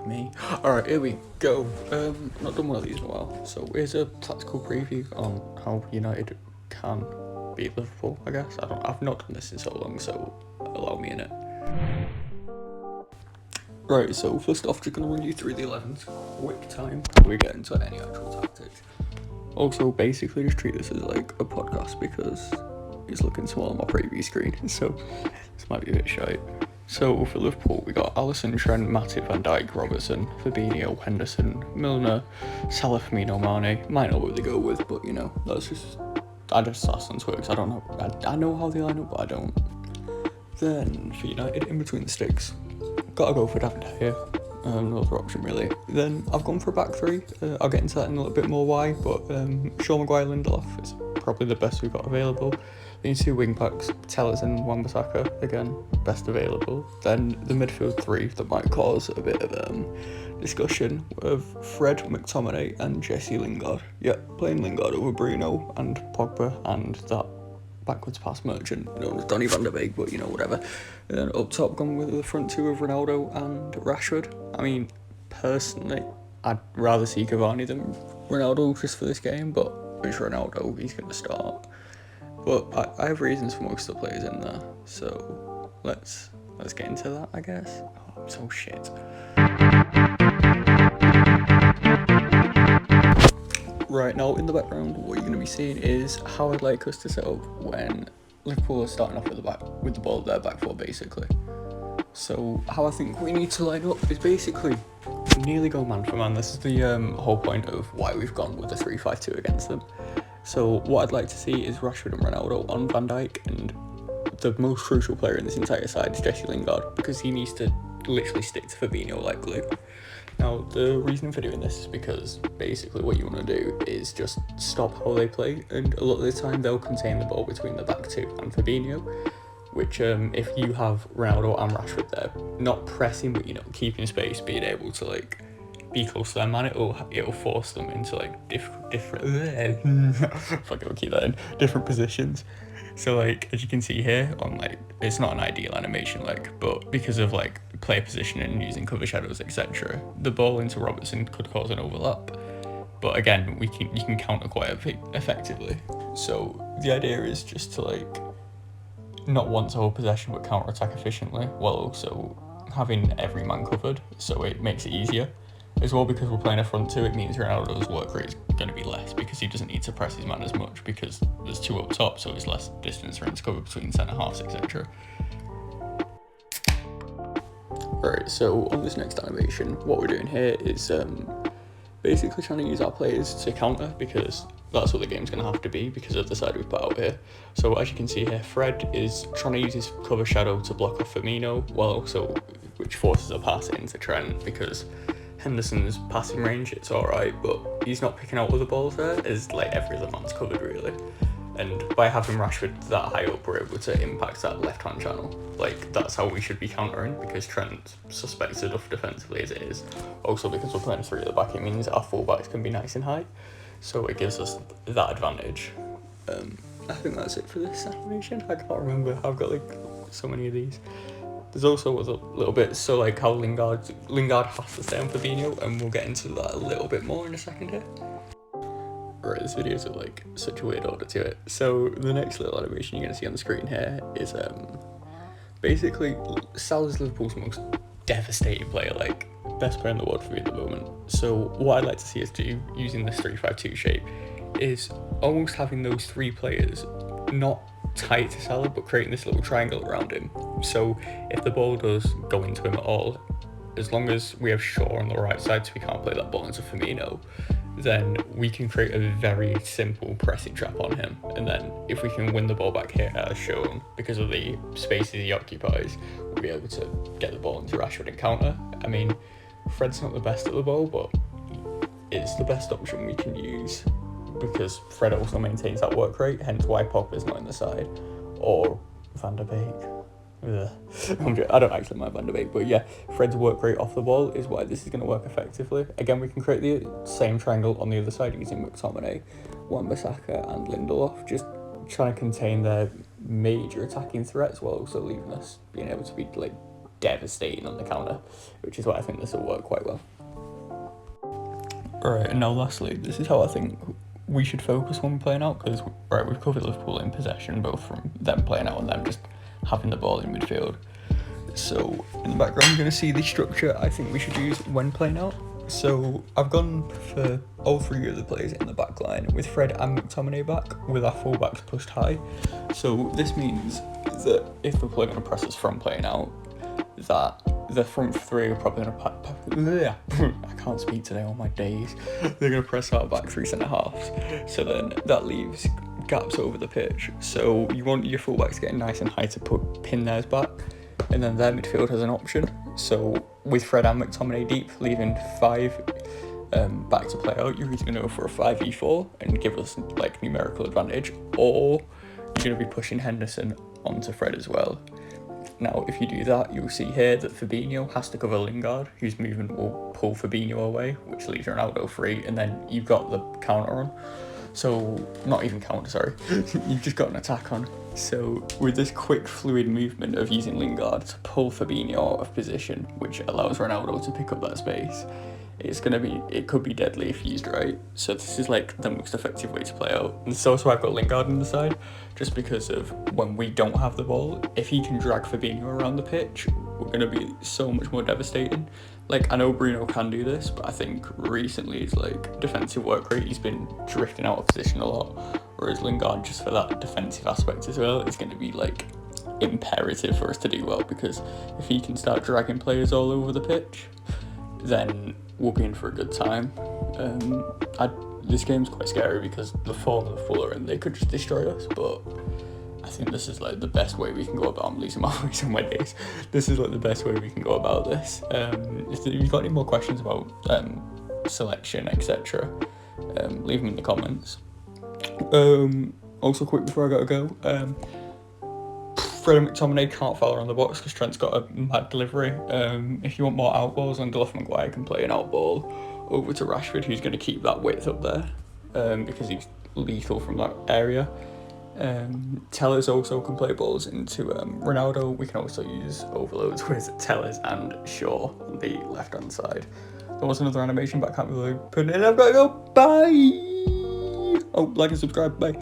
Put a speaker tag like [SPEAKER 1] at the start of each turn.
[SPEAKER 1] me. Alright, here we go. Not done one of these in a while. So here's a tactical preview on how United can beat Liverpool, I guess. I've not done this in so long, so allow me in it. Right, so first off, just gonna run you through the 11s. Quick time before we get into any actual tactics. Also, basically just treat this as like a podcast because it's looking small on my preview screen, so this might be a bit shite. So for Liverpool, we got Alisson, Trent, Matip, Van Dijk, Robertson, Fabinho, Henderson, Milner, Salah, Firmino, Mane. Might not really go with, but you know, that's just, I just ask on Twitter 'cause I don't know, I know how they line up, but I don't. Then for United, in between the sticks, gotta go for David here. No other option really. Then I've gone for a back three. I'll get into that in a little bit more why, but Shaw, Maguire, Lindelof is probably the best we've got available. Then 2 wing backs, Tellers and Wan-Bissaka, again, best available. Then the midfield three that might cause a bit of discussion of Fred, McTominay and Jesse Lingard. Yeah, playing Lingard over Bruno and Pogba and that backwards pass merchant known as Donny van der Beek, but you know, whatever. And then up top, gone with the front two of Ronaldo and Rashford. I mean, personally, I'd rather see Cavani than Ronaldo just for this game, but it's Ronaldo, he's going to start. But I have reasons for most of the players in there, so let's get into that, I guess. Oh, I'm so shit. Right, now in the background, what you're going to be seeing is how I'd like us to set up when Liverpool are starting off with the ball at their back four, basically. So how I think we need to line up is basically nearly go man for man. This is the whole point of why we've gone with the 3-5-2 against them. So what I'd like to see is Rashford and Ronaldo on Van Dijk, and the most crucial player in this entire side is Jesse Lingard, because he needs to literally stick to Fabinho like glue. Now, the reason for doing this is because basically what you want to do is just stop how they play, and a lot of the time they'll contain the ball between the back two and Fabinho, which if you have Ronaldo and Rashford there, not pressing, but you know, keeping space, being able to like be close to their man, it'll force them into like different fuck it, we'll keep that in, different positions. So like, as you can see here on like, it's not an ideal animation like, but because of like player positioning and using cover shadows, etc., the ball into Robertson could cause an overlap, but again, you can counter quite effectively. So the idea is just to like not want to hold possession but counter attack efficiently, while also having every man covered, so it makes it easier. As well, because we're playing a front two, it means Ronaldo's work rate is going to be less because he doesn't need to press his man as much because there's 2 up top, so there's less distance for him to cover between centre halves, etc. Right, so on this next animation, what we're doing here is basically trying to use our players to counter, because that's what the game's going to have to be because of the side we've put out here. So as you can see here, Fred is trying to use his cover shadow to block off Firmino, which forces a pass into Trent, because Henderson's passing range, it's alright, but he's not picking out other balls there, as like every other man's covered really. And by having Rashford that high up, we're able to impact that left-hand channel. Like, that's how we should be countering, because Trent's suspects enough defensively as it is. Also, because we're playing 3 at the back, it means our fullbacks can be nice and high, so it gives us that advantage. I think that's it for this animation. I can't remember, I've got like so many of these. There's also a little bit, so like how Lingard has to stay on Fabinho, and we'll get into that a little bit more in a second here. Right, this video's got like such a weird order to it. So the next little animation you're going to see on the screen here is basically Salah's Liverpool's most devastating player, like best player in the world for me at the moment. So what I'd like to see us do using this 3-5-2 shape is almost having those 3 players not tight to Salah, but creating this little triangle around him. So if the ball does go into him at all, as long as we have Shaw on the right side so we can't play that ball into Firmino, then we can create a very simple pressing trap on him. And then if we can win the ball back here as shown, because of the spaces he occupies, we'll be able to get the ball into Rashford and counter. I mean, Fred's not the best at the ball, but it's the best option we can use, because Fred also maintains that work rate, hence why Pogba's not in the side, or Van der Beek. I don't actually mind Van der Beek, but yeah, Fred's work rate off the ball is why this is going to work effectively. Again, we can create the same triangle on the other side using McTominay, Wan-Bissaka and Lindelof, just trying to contain their major attacking threats while also leaving us being able to be like devastating on the counter, which is why I think this will work quite well. Alright, and now lastly, this is how I think we should focus when we're playing out, because we've covered Liverpool in possession, both from them playing out and them just having the ball in midfield. So in the background, you're going to see the structure I think we should use when playing out. So I've gone for all three of the players in the back line with Fred and McTominay back, with our fullbacks pushed high. So this means that if we're going to press us from playing out, that the front three are probably going to I can't speak today on my days. They're going to press our back three centre halves. So then that leaves gaps over the pitch. So you want your fullbacks getting nice and high to pin theirs back, and then their midfield has an option. So with Fred and McTominay deep, leaving 5 back to play out, you're either going to go for a 5v4 and give us like numerical advantage, or you're going to be pushing Henderson onto Fred as well. Now, if you do that, you'll see here that Fabinho has to cover Lingard, whose movement will pull Fabinho away, which leaves Ronaldo free, and then you've got the counter on. So, not even counter, sorry. You've just got an attack on. So, with this quick, fluid movement of using Lingard to pull Fabinho out of position, which allows Ronaldo to pick up that space, it could be deadly if used right. So this is like the most effective way to play out. And so I've got Lingard on the side, just because of when we don't have the ball, if he can drag Fabinho around the pitch, we're going to be so much more devastating. Like, I know Bruno can do this, but I think recently his like defensive work rate, he's been drifting out of position a lot, whereas Lingard, just for that defensive aspect as well, is going to be like imperative for us to do well, because if he can start dragging players all over the pitch, then we'll be in for a good time. This game's quite scary because the form of the Fuller and they could just destroy us, but I think this is like the best way we can go about. I'm losing my voice on my days. This is like the best way we can go about this. If you've got any more questions about selection, etc., leave them in the comments. Also, quick before I gotta go, Fred and McTominay can't foul around the box because Trent's got a mad delivery. If you want more outballs, then Gluff Maguire can play an outball over to Rashford, who's going to keep that width up there because he's lethal from that area. Tellers also can play balls into Ronaldo. We can also use overloads with Tellers and Shaw on the left hand side. There was another animation, but I can't really put it in. I've got to go. Bye. Oh, like and subscribe. Bye.